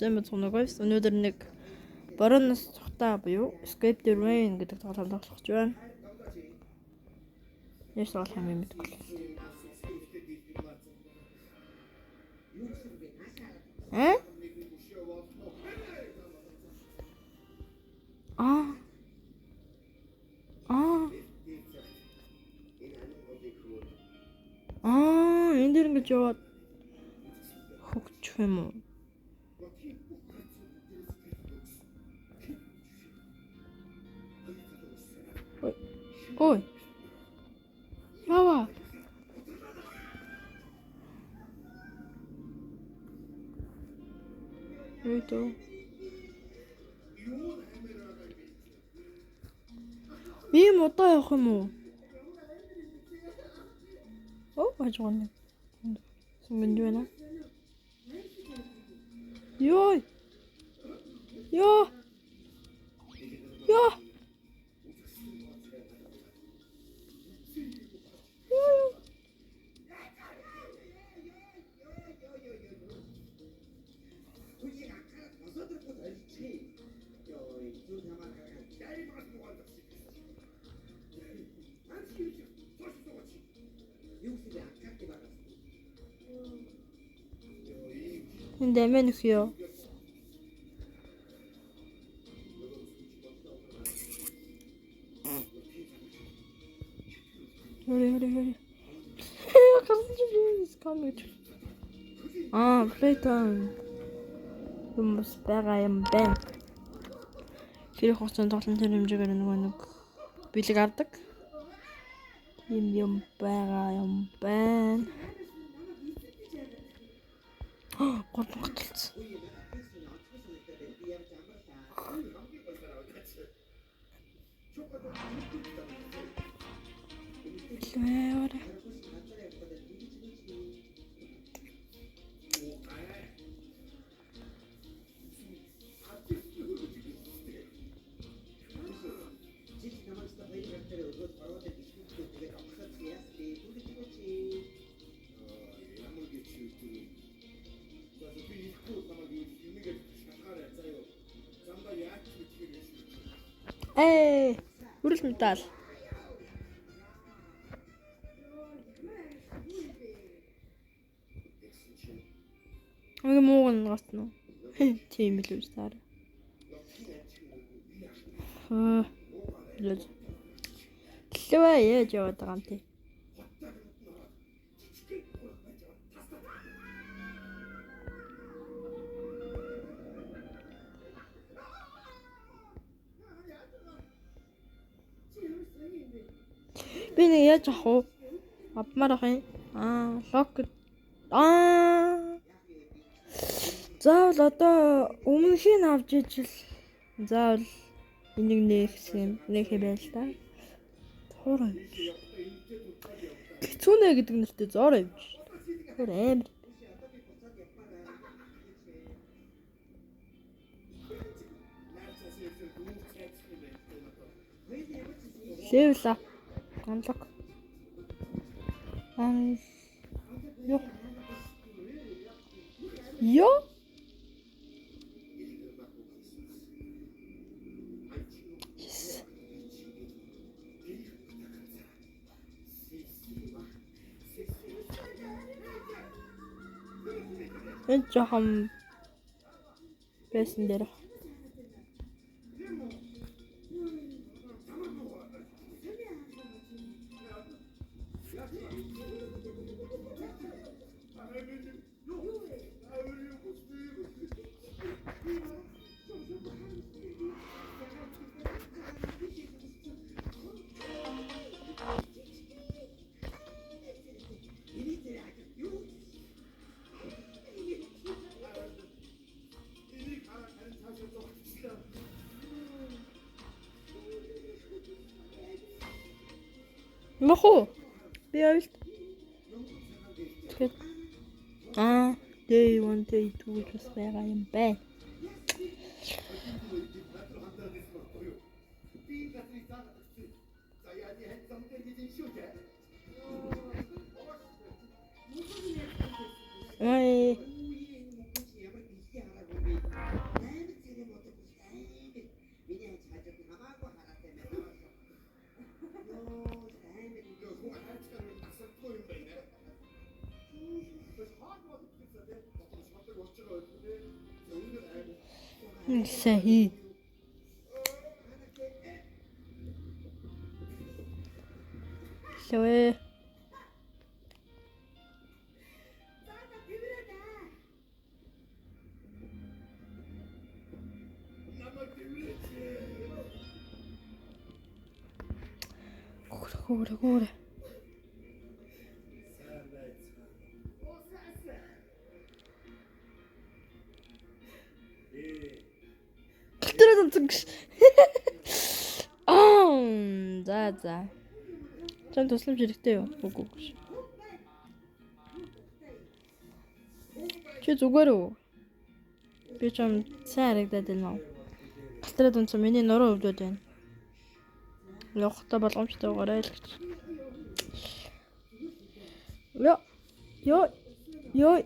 сайн байна уу? Өнөөдөр нэг Борооноос цогтой буюу Escape the Rain гэдэг тоглоом тоглох гэж байна. Яаж тоглох юм бэ мэдэхгүй. Энд дэр ингэж яваад хөгжих юм уу? Ой. Ява. Ето. Ийм удаа явах юм уу? Яаж гонё? Сүмэнд байна. Ёо. Ёо. Ёо. Энд амин өгөө. Хөөе. Playtime. Хүмүүс байгаа юм байна. Тэр хугацаанд тоглолтын тэр хэмжээгээр нэг бэлэг авдаг. Юм байгаа юм байна. Гол готолцсон. Лэвэр. Хүрэл медаль. Мууган гатна. Тийм л үү сар. Лэвэ яаж яваад байгаа юм те. Би нэг яаж авах вэ? Авмаар ах юм. Лок. Заавал одоо өмнөхийг авч ижил. Заавал энийг нэхс юм. Нэхэ байл та. Хоорой. Хэцүүнэ гэдэг нэртэй зоор юм. Хөр амар. Левла. Unlock. Yo. Yes. Энэ жоохон байсан дээр. Мохо. Би авил. Тэгээд day 1 day 2 гэж байгаа юм байна. Сахи. Лээ. Горе. Тэрэн зүгш. За. Чам тусламж хэрэгтэй юу? Үгүй. Чи зүгээр үү? Би чам сайн харагдаад байна уу? Тэрэн үнцэн миний нуруу өвдөд байна. Явахта боломжтой гараа л гэж. Йой.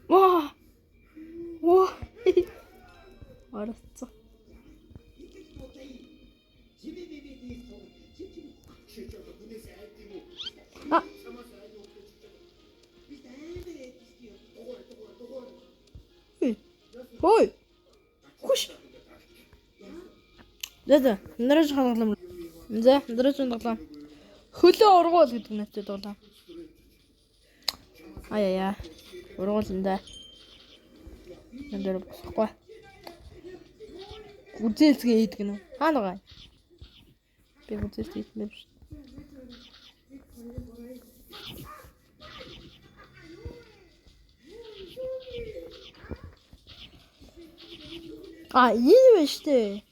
Ваа. Арцсан. Ой. Хуш. Дэдэ, нэрэж хангалам. За, нэрэж хангалам. Хөлөө ургуул гэдэг нэртэй дуулаа. Аяа. Ургуулнда. Эндэр босхгүй. Үзээлцгээ хийдэг нь. Хаана байгаа? Би үзээлц хийх юм биш. Энэ байна штэ.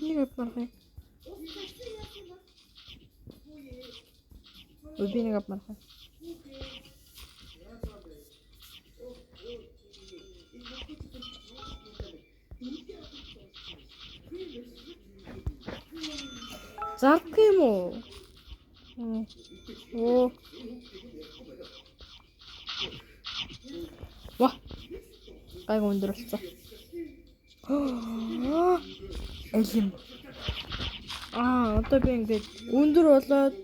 Нэг апмархай. Би нэг апмархай. Зарах юм уу? Ваа. Гайг өндөрлцөө. Элэм. Одоо би ингээд өндөр болоод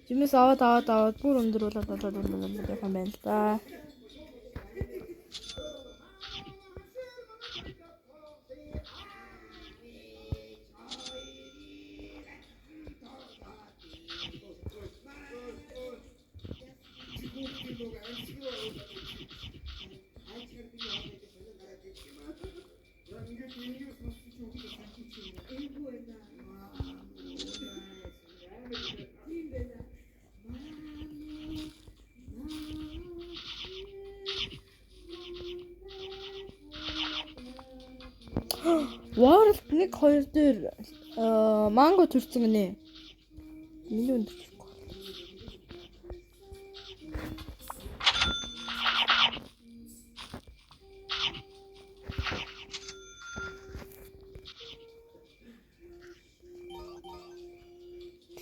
жимээс аваад бүр өндөр болоод явах юм байна л да. World 1-2 дээр манго төрсөн гинэ. Миний өндөр.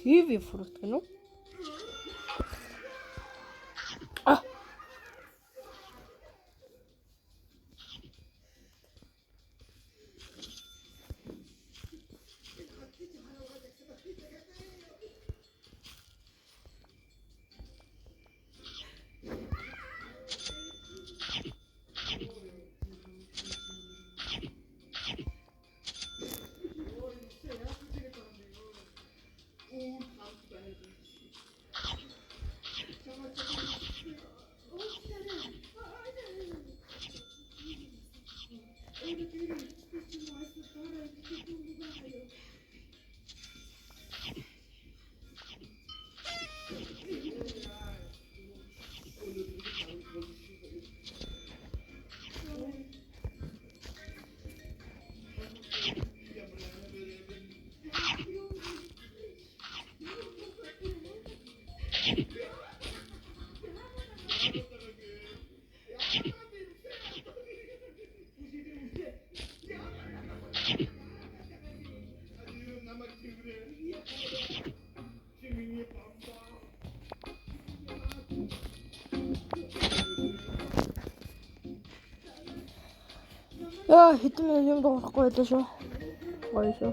Kiwi fruit гэнэ үү? Яа, хэдэн минут юм дуурахгүй байлаа шүү. Гоё шүү.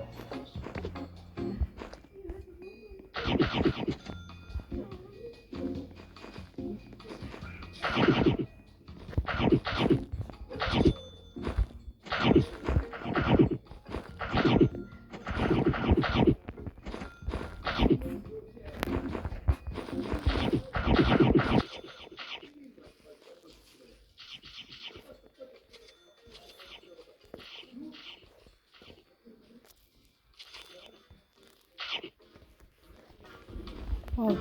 Oh.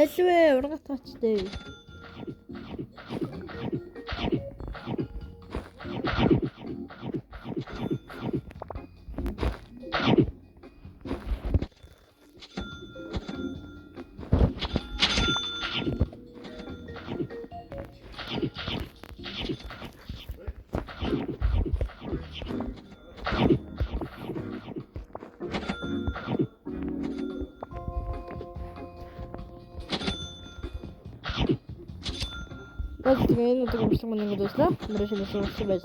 Альвэ ургах таачтай. Тэгээд энэ өдөр өмчлөг мөн ингэ дууслаа. Мөрөшөлөөс байж